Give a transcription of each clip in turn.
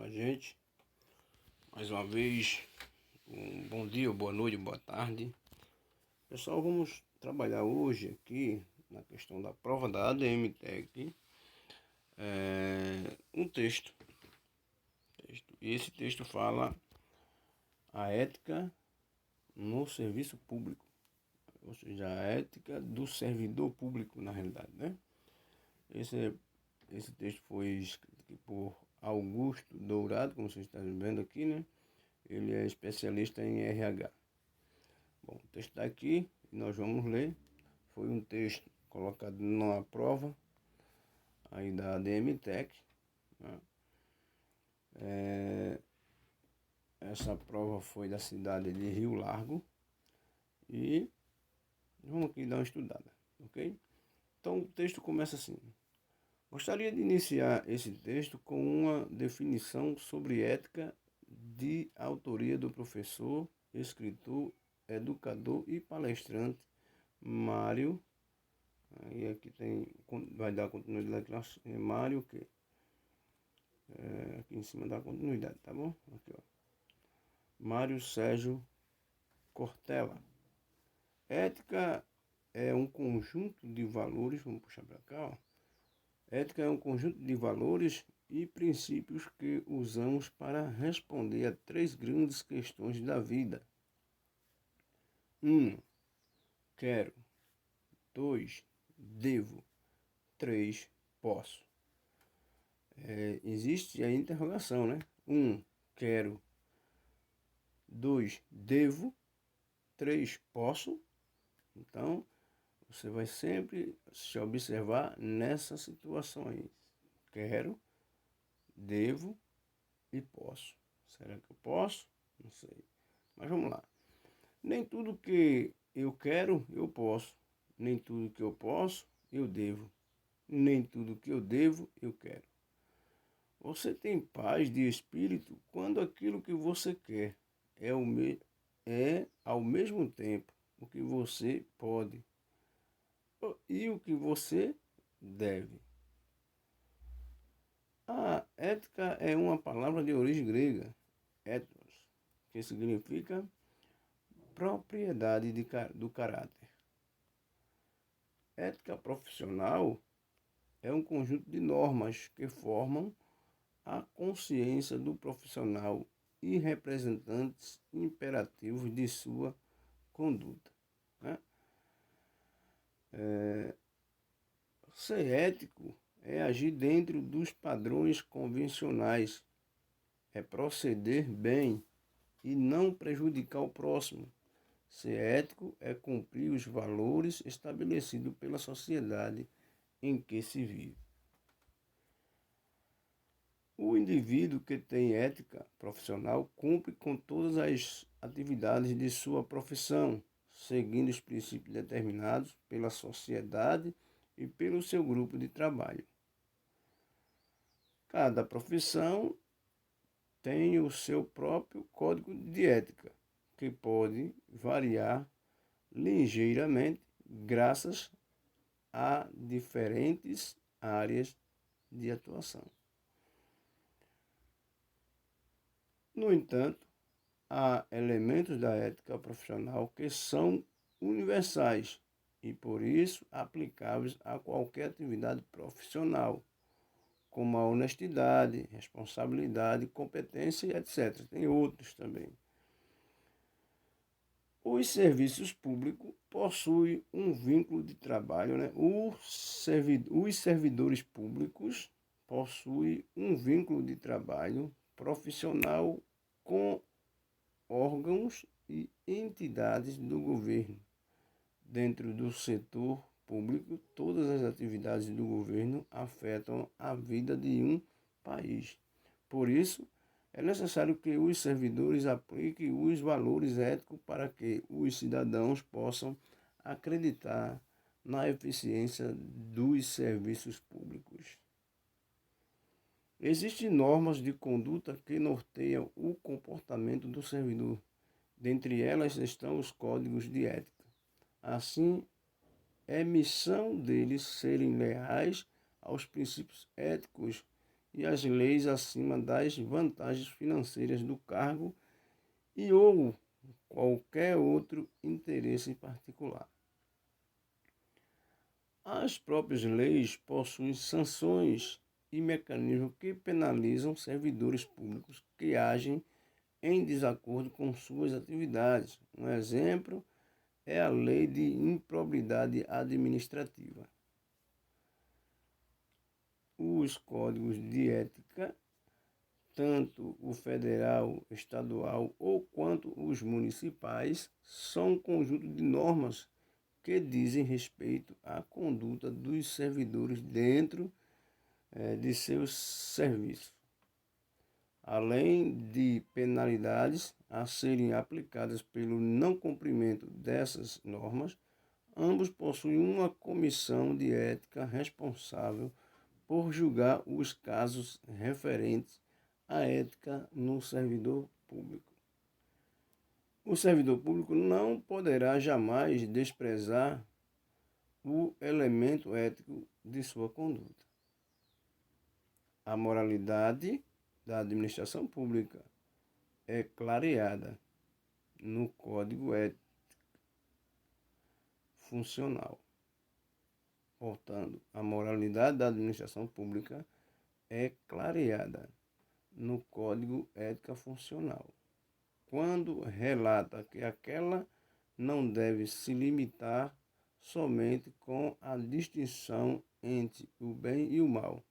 Olá, gente. Mais uma vez, um bom dia, boa noite, boa tarde. Pessoal, vamos trabalhar hoje aqui na questão da prova da ADM-TEC, um texto. E esse texto fala a ética no serviço público, ou seja, a ética do servidor público, na realidade, né? Esse texto foi escrito aqui por Augusto Dourado, como vocês estão vendo aqui, né? Ele é especialista em RH. Bom, o texto está aqui e nós vamos ler. Foi um texto colocado na prova aí da ADM-TEC, né? Essa prova foi da cidade de Rio Largo e vamos aqui dar uma estudada, ok? Então o texto começa assim. Gostaria de iniciar esse texto com uma definição sobre ética de autoria do professor, escritor, educador e palestrante Mário. Aí aqui vai dar continuidade à classe. Mário que aqui em cima dá continuidade, tá bom? Aqui, ó. Mário Sérgio Cortella. Ética é um conjunto de valores, vamos puxar para cá, ó. Ética é um conjunto de valores e princípios que usamos para responder a três grandes questões da vida. 1. Quero. 2. Devo. 3. Posso. Existe a interrogação, né? 1. Quero. 2. Devo. 3. Posso. Então, você vai sempre se observar nessa situação aí. Quero, devo e posso. Será que eu posso? Não sei. Mas vamos lá. Nem tudo que eu quero, eu posso. Nem tudo que eu posso, eu devo. Nem tudo que eu devo, eu quero. Você tem paz de espírito quando aquilo que você quer é ao mesmo tempo o que você pode e o que você deve. A ética é uma palavra de origem grega, ethos, que significa propriedade do caráter. Ética profissional é um conjunto de normas que formam a consciência do profissional e representantes imperativos de sua conduta, né? Ser ético é agir dentro dos padrões convencionais, é proceder bem e não prejudicar o próximo. Ser ético é cumprir os valores estabelecidos pela sociedade em que se vive. O indivíduo que tem ética profissional cumpre com todas as atividades de sua profissão, seguindo os princípios determinados pela sociedade e pelo seu grupo de trabalho. Cada profissão tem o seu próprio código de ética, que pode variar ligeiramente graças a diferentes áreas de atuação. No entanto, há elementos da ética profissional que são universais e, por isso, aplicáveis a qualquer atividade profissional, como a honestidade, responsabilidade, competência e etc. Tem outros também. Os serviços públicos possuem um vínculo de trabalho, né? Os servidores públicos possuem um vínculo de trabalho profissional com órgãos e entidades do governo. Dentro do setor público, todas as atividades do governo afetam a vida de um país. Por isso, é necessário que os servidores apliquem os valores éticos para que os cidadãos possam acreditar na eficiência dos serviços públicos. Existem normas de conduta que norteiam o comportamento do servidor. Dentre elas estão os códigos de ética. Assim, é missão deles serem leais aos princípios éticos e as leis acima das vantagens financeiras do cargo e ou qualquer outro interesse particular. As próprias leis possuem sanções e mecanismos que penalizam servidores públicos que agem em desacordo com suas atividades. Um exemplo é a Lei de Improbidade Administrativa. Os códigos de ética, tanto o federal, estadual ou quanto os municipais, são um conjunto de normas que dizem respeito à conduta dos servidores dentro de seus serviços. Além de penalidades a serem aplicadas pelo não cumprimento dessas normas, ambos possuem uma comissão de ética responsável por julgar os casos referentes à ética no servidor público. O servidor público não poderá jamais desprezar o elemento ético de sua conduta. A moralidade da administração pública é clareada no Código Ético Funcional. Portanto, a moralidade da administração pública é clareada no Código Ética Funcional, quando relata que aquela não deve se limitar somente com a distinção entre o bem e o mal.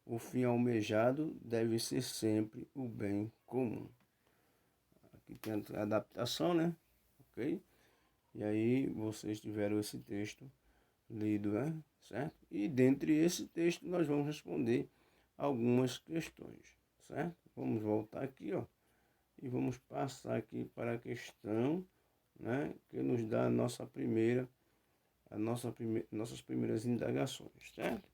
O fim almejado deve ser sempre o bem comum. Aqui tem a adaptação, né? Ok? E aí vocês tiveram esse texto lido, né? Certo? E dentre esse texto nós vamos responder algumas questões, certo? Vamos voltar aqui, ó, e vamos passar aqui para a questão, né, que nos dá nossas primeiras indagações, certo?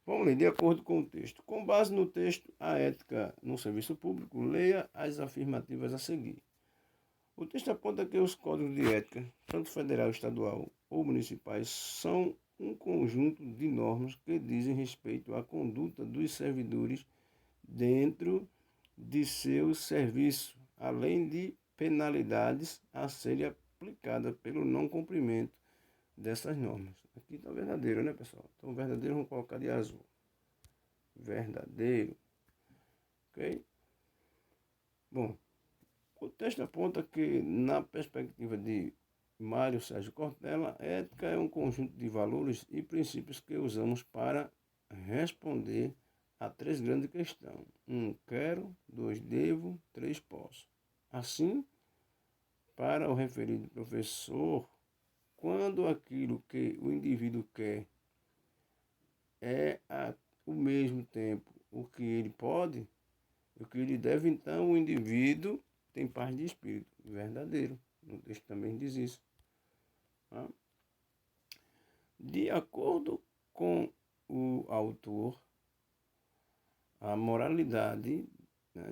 Vamos ler de acordo com o texto. Com base no texto, a ética no serviço público, leia as afirmativas a seguir. O texto aponta que os códigos de ética, tanto federal, estadual ou municipais, são um conjunto de normas que dizem respeito à conduta dos servidores dentro de seu serviço, além de penalidades a serem aplicadas pelo não cumprimento dessas normas. Aqui está verdadeiro, né, pessoal? Então, verdadeiro vamos colocar de azul. Verdadeiro. Ok? Bom, o texto aponta que, na perspectiva de Mário Sérgio Cortella, a ética é um conjunto de valores e princípios que usamos para responder a três grandes questões. 1, quero. 2, devo. 3, posso. Assim, para o referido professor, quando aquilo que o indivíduo quer é ao mesmo tempo o que ele pode, o que ele deve, então o indivíduo tem paz de espírito. Verdadeiro. O texto também diz isso. Tá? De acordo com o autor, a moralidade,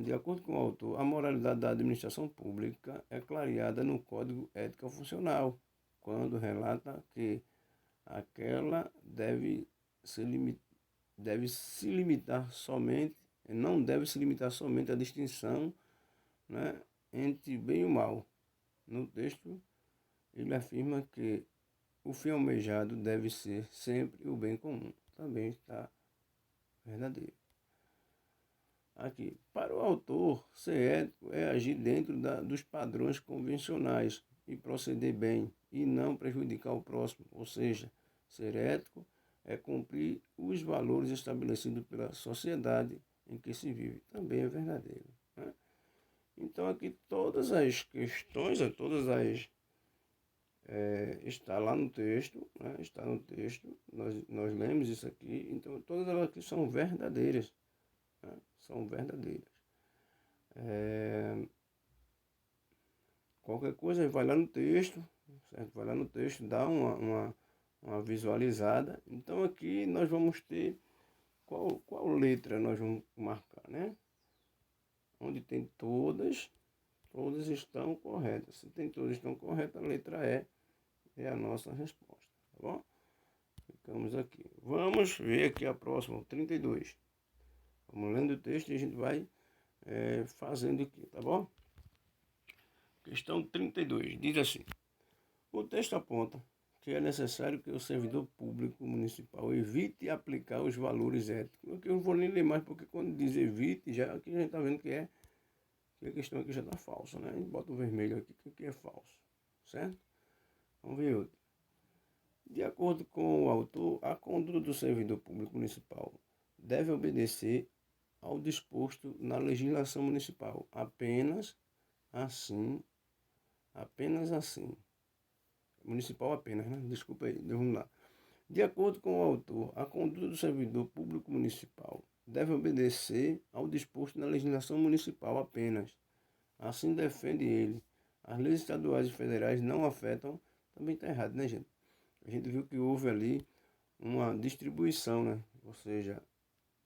de acordo com o autor, a moralidade da administração pública é clareada no Código Ético Funcional, quando relata que aquela não deve se limitar somente à distinção, né, entre bem e o mal. No texto, ele afirma que o fim almejado deve ser sempre o bem comum. Também está verdadeiro. Aqui, para o autor, ser ético é agir dentro dos padrões convencionais e proceder bem e não prejudicar o próximo. Ou seja, ser ético é cumprir os valores estabelecidos pela sociedade em que se vive. Também é verdadeiro. Né? Então aqui todas as questões, está lá no texto, né? Está no texto, nós lemos isso aqui, então todas elas aqui são verdadeiras. Né? São verdadeiras. Qualquer coisa, vai lá no texto, certo? Vai lá no texto, dá uma visualizada. Então aqui nós vamos ter qual letra nós vamos marcar, né? Onde tem todas estão corretas. Se tem todas estão corretas, a letra E é a nossa resposta, tá bom? Ficamos aqui. Vamos ver aqui a próxima, 32. Vamos lendo o texto e a gente vai fazendo aqui, tá bom? Questão 32, diz assim: o texto aponta que é necessário que o servidor público municipal evite aplicar os valores éticos. Eu não vou nem ler mais, porque quando diz evite, já aqui a gente está vendo que a questão aqui já está falsa, né? A gente bota o vermelho aqui, que é falso, certo? Vamos ver outro. De acordo com o autor, a conduta do servidor público municipal deve obedecer ao disposto na legislação municipal, assim, apenas assim. Municipal apenas, né? Desculpa aí, vamos lá. De acordo com o autor, a conduta do servidor público municipal deve obedecer ao disposto na legislação municipal apenas. Assim defende ele. As leis estaduais e federais não afetam. Também está errado, né, gente? A gente viu que houve ali uma distribuição, né? Ou seja,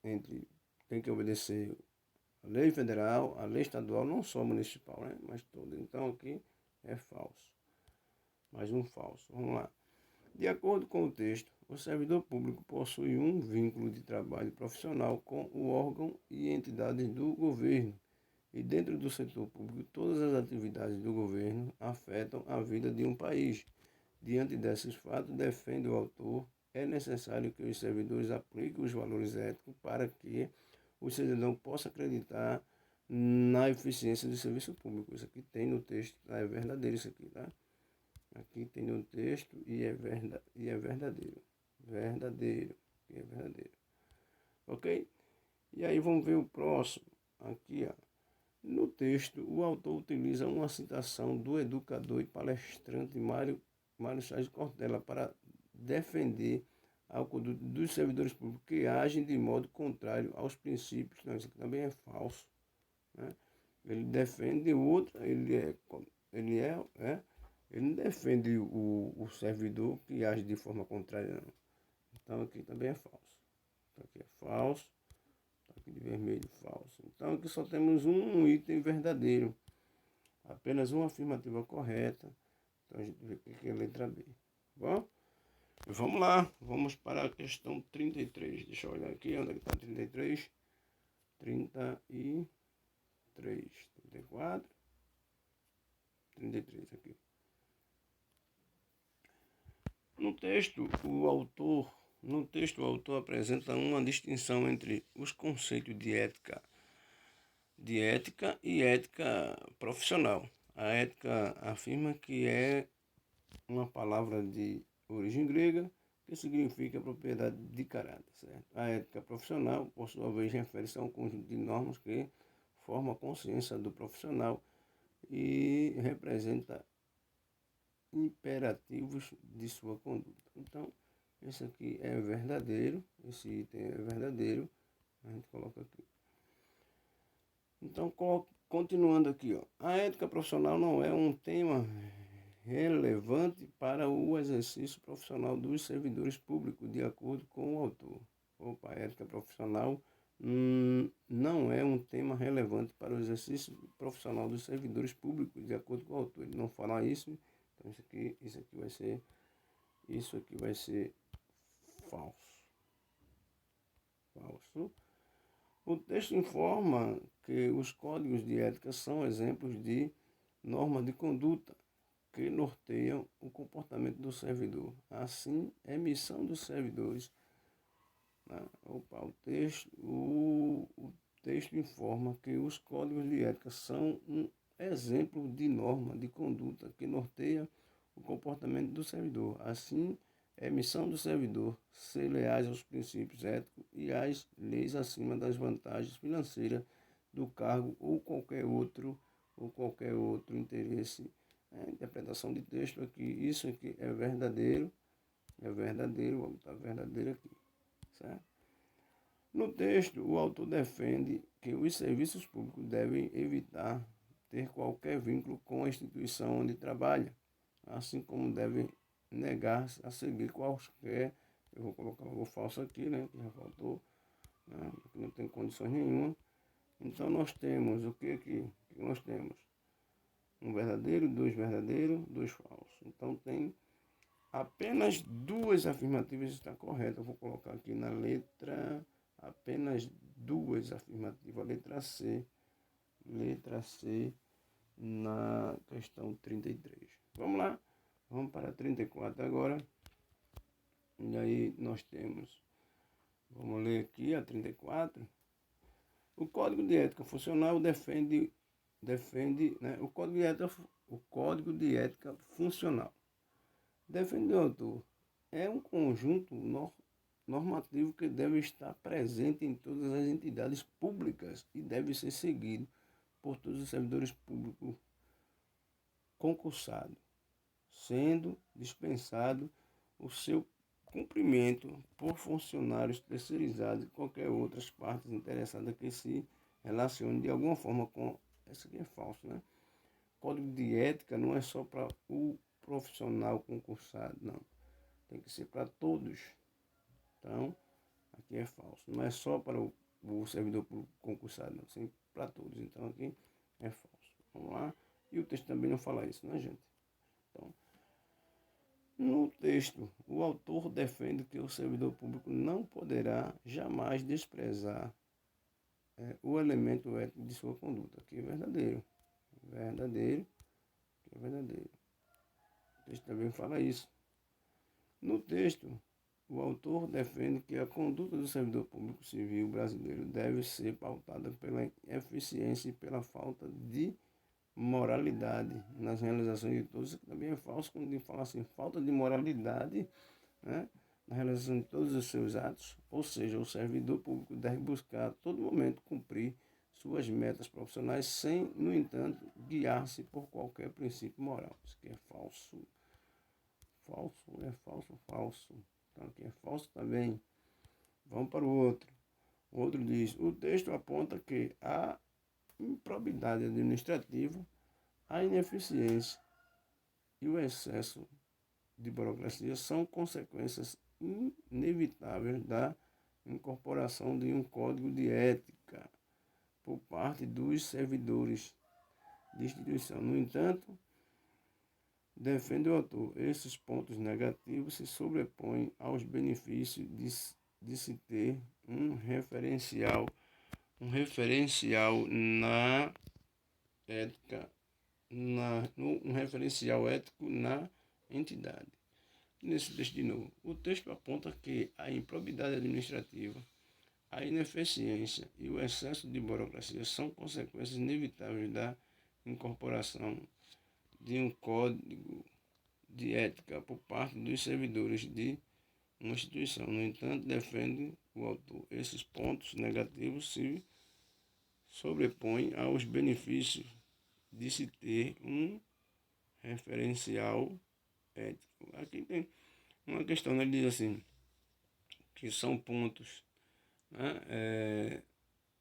tem que obedecer a lei federal, a lei estadual, não só municipal, né? Mas toda. Então aqui é falso. Mais um falso. Vamos lá. De acordo com o texto, o servidor público possui um vínculo de trabalho profissional com o órgão e entidades do governo. E dentro do setor público, todas as atividades do governo afetam a vida de um país. Diante desses fatos, defende o autor, é necessário que os servidores apliquem os valores éticos para que o cidadão possa acreditar na eficiência do serviço público. Isso aqui tem no texto, tá? É verdadeiro isso aqui, tá? Aqui tem no texto e é verdadeiro. Verdadeiro. E é verdadeiro. Ok? E aí vamos ver o próximo. Aqui, ó. No texto, o autor utiliza uma citação do educador e palestrante Mário Sérgio Cortella para defender a conduta dos servidores públicos que agem de modo contrário aos princípios. Não, isso aqui também é falso. Né? Ele defende outra, ele não defende o servidor que age de forma contrária, não. Então aqui também é falso. Então aqui é falso. Aqui de vermelho, falso. Então aqui só temos um item verdadeiro. Apenas uma afirmativa correta. Então a gente vê que é a letra B. Tá bom? Vamos lá. Vamos para a questão 33. Deixa eu olhar aqui onde está 33. 33. 34. 33 aqui. No texto, o autor apresenta uma distinção entre os conceitos de ética e ética profissional. A ética afirma que é uma palavra de origem grega que significa propriedade de caráter, certo? A ética profissional, por sua vez, refere-se a um conjunto de normas que forma a consciência do profissional e representa imperativos de sua conduta. Então, esse aqui é verdadeiro, esse item é verdadeiro, a gente coloca aqui. Então, continuando aqui, ó, a ética profissional não é um tema relevante para o exercício profissional dos servidores públicos, de acordo com o autor. Opa, a ética profissional não é um tema relevante para o exercício profissional dos servidores públicos, de acordo com o autor. Ele não fala isso, então isso aqui vai ser falso. Falso. O texto informa que os códigos de ética são exemplos de normas de conduta que norteiam o comportamento do servidor. Assim, é missão dos servidores. O texto informa que os códigos de ética são um exemplo de norma de conduta que norteia o comportamento do servidor. Assim, é missão do servidor ser leais aos princípios éticos e às leis acima das vantagens financeiras do cargo ou qualquer outro interesse. Interpretação de texto aqui, isso aqui é verdadeiro, vamos botar verdadeiro aqui, certo? No texto, o autor defende que os serviços públicos devem evitar ter qualquer vínculo com a instituição onde trabalha, assim como devem negar-se a seguir quaisquer, eu vou colocar algo falso aqui, né, que já faltou, né, que não tem condições nenhuma. Então nós temos o que aqui? O que nós temos? Um verdadeiro, dois falsos. Então tem apenas duas afirmativas está correta. Eu vou colocar aqui na letra apenas duas afirmativas, letra C na questão 33. Vamos lá, vamos para 34 agora. E aí nós temos, vamos ler aqui a 34. O Código de Ética Funcional defende, né, o Código de Ética Funcional. Defende o autor. É um conjunto normativo que deve estar presente em todas as entidades públicas e deve ser seguido por todos os servidores públicos concursados, sendo dispensado o seu cumprimento por funcionários terceirizados e qualquer outras partes interessadas que se relacionem de alguma forma com... Isso aqui é falso, né? Código de ética não é só para o profissional concursado, não. Tem que ser para todos. Então, aqui é falso. Não é só para o servidor público concursado, não. Sim, para todos. Então, aqui é falso. Vamos lá. E o texto também não fala isso, né, gente? Então, no texto, o autor defende que o servidor público não poderá jamais desprezar o elemento ético de sua conduta. Aqui é verdadeiro. Verdadeiro. Aqui é verdadeiro. O texto também fala isso. No texto, o autor defende que a conduta do servidor público civil brasileiro deve ser pautada pela eficiência e pela falta de moralidade nas realizações de todos. Isso também é falso quando ele fala assim, falta de moralidade, né, na realização de todos os seus atos. Ou seja, o servidor público deve buscar a todo momento cumprir suas metas profissionais sem, no entanto, guiar-se por qualquer princípio moral. Isso aqui é falso. Falso. Então aqui é falso também. Vamos para o outro. O outro diz, o texto aponta que a improbidade administrativa, a ineficiência e o excesso de burocracia são consequências inevitáveis da incorporação de um código de ética por parte dos servidores de instituição. No entanto, defende o autor, esses pontos negativos se sobrepõem aos benefícios de se ter um referencial na ética, um referencial ético na entidade. Nesse texto de novo, o texto aponta que a improbidade administrativa, a ineficiência e o excesso de burocracia são consequências inevitáveis da incorporação de um código de ética por parte dos servidores de uma instituição. No entanto, defende o autor, esses pontos negativos se sobrepõem aos benefícios de se ter um referencial ético. Aqui tem uma questão, né? Ele diz assim, que são pontos, né?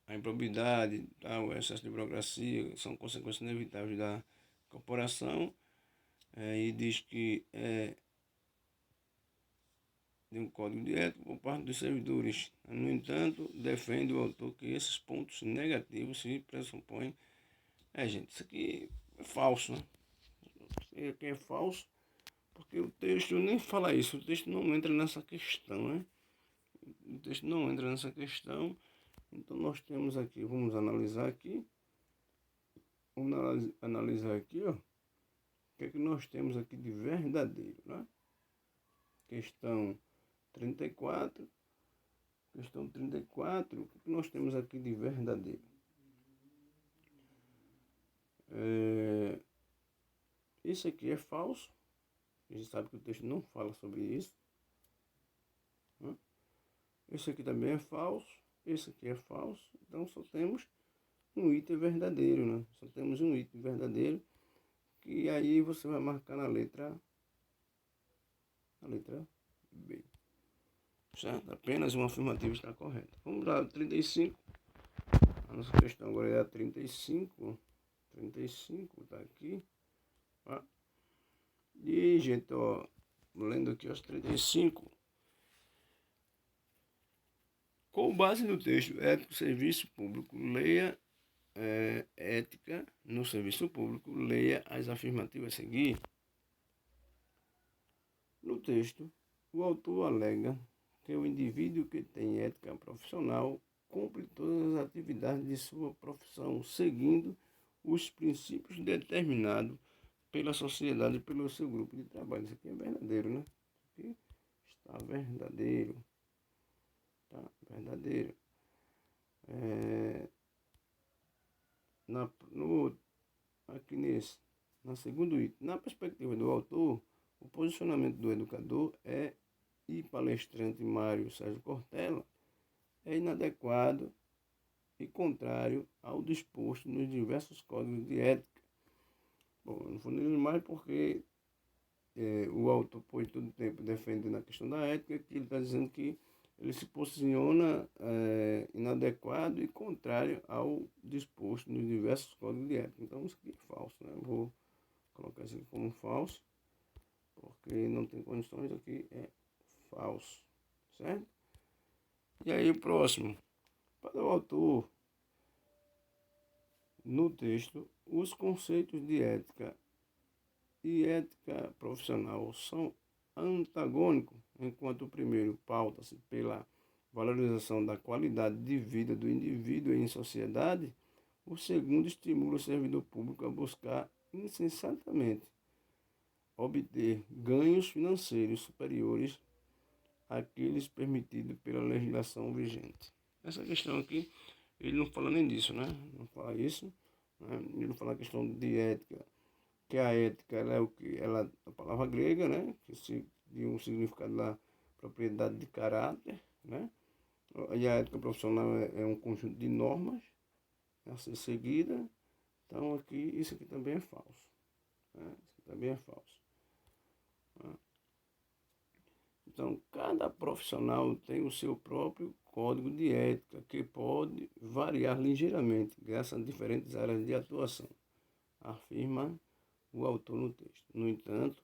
A improbidade, o excesso de burocracia são consequências inevitáveis da corporação, e diz que de um código de ética por parte dos servidores. No entanto, defende o autor que esses pontos negativos se pressupõem. Gente, isso aqui é falso, né? Isso aqui é falso, porque o texto nem fala isso, o texto não entra nessa questão, né? O texto não entra nessa questão, então nós temos aqui, vamos analisar aqui, ó, o que é que nós temos aqui de verdadeiro, né? Questão 34, o que nós temos aqui de verdadeiro? Isso aqui é falso, a gente sabe que o texto não fala sobre isso. Esse aqui também é falso, esse aqui é falso, então só temos um item verdadeiro, né? Só temos um item verdadeiro, que aí você vai marcar na letra B. Certo? Apenas uma afirmativa está correta. Vamos lá, 35. A nossa questão agora é a 35. 35 está aqui. Ó. E, gente, ó, lendo aqui os 35. Com base no texto Ética do Serviço Público, leia ética no serviço público, leia as afirmativas a seguir. No texto, o autor alega que o indivíduo que tem ética profissional cumpre todas as atividades de sua profissão, seguindo os princípios determinados pela sociedade e pelo seu grupo de trabalho. Isso aqui é verdadeiro, né? Isso aqui está verdadeiro. Tá? Verdadeiro. Aqui na segundo item, na perspectiva do autor, o posicionamento do educador e palestrante Mário Sérgio Cortella é inadequado e contrário ao disposto nos diversos códigos de ética. Bom, eu não vou ler mais porque o autor, por todo o tempo, defendendo a questão da ética, que ele está dizendo que ele se posiciona inadequado e contrário ao disposto nos diversos códigos de ética. Então, isso aqui é falso, né? Eu vou colocar isso aqui como falso, porque não tem condições, aqui é falso, certo? E aí o próximo, para o autor, no texto, os conceitos de ética e ética profissional são antagônicos, enquanto o primeiro pauta-se pela valorização da qualidade de vida do indivíduo em sociedade, o segundo estimula o servidor público a buscar insensatamente obter ganhos financeiros superiores àqueles permitidos pela legislação vigente. Essa questão aqui, ele não fala nem disso, né? Não fala isso, né? Ele não fala a questão de ética, que a ética ela é o que ela a palavra grega, né, que de um significado lá, propriedade de caráter, né? E a ética profissional é um conjunto de normas a ser seguida. Então aqui isso aqui também é falso, né? Isso aqui também é falso, né? Então cada profissional tem o seu próprio código de ética que pode variar ligeiramente graças a diferentes áreas de atuação, afirma o autor no texto. No entanto,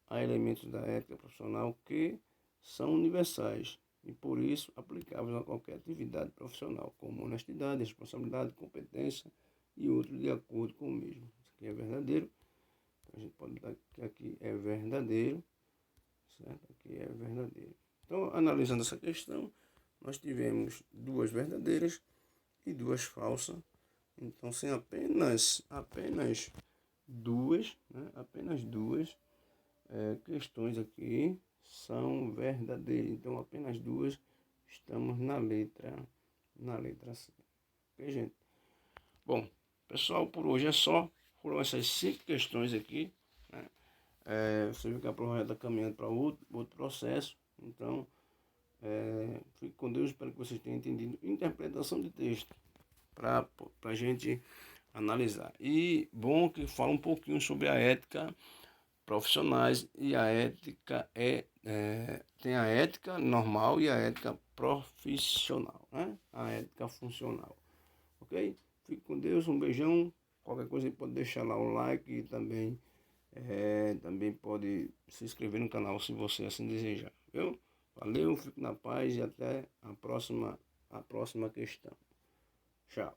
há elementos da ética profissional que são universais e, por isso, aplicáveis a qualquer atividade profissional, como honestidade, responsabilidade, competência e outros de acordo com o mesmo. Isso aqui é verdadeiro. A gente pode botar que aqui é verdadeiro, certo? Aqui é verdadeiro. Então, analisando essa questão, nós tivemos duas verdadeiras e duas falsas. Então, sem apenas duas, né? Apenas duas questões aqui são verdadeiras. Então, apenas duas estamos na letra C. Ok, gente? Bom, pessoal, por hoje é só. Foram essas 5 questões aqui, né? Você viu que a prova já está caminhando para outro processo. Então, fique com Deus. Espero que vocês tenham entendido. Interpretação de texto para a gente analisar. E bom que fala um pouquinho sobre a ética profissionais, e a ética tem a ética normal e a ética profissional, né? A ética funcional, ok? Fique com Deus, um beijão. Qualquer coisa pode deixar lá o like e também pode se inscrever no canal se você assim desejar, viu? Valeu, fique na paz e até a próxima questão. Tchau.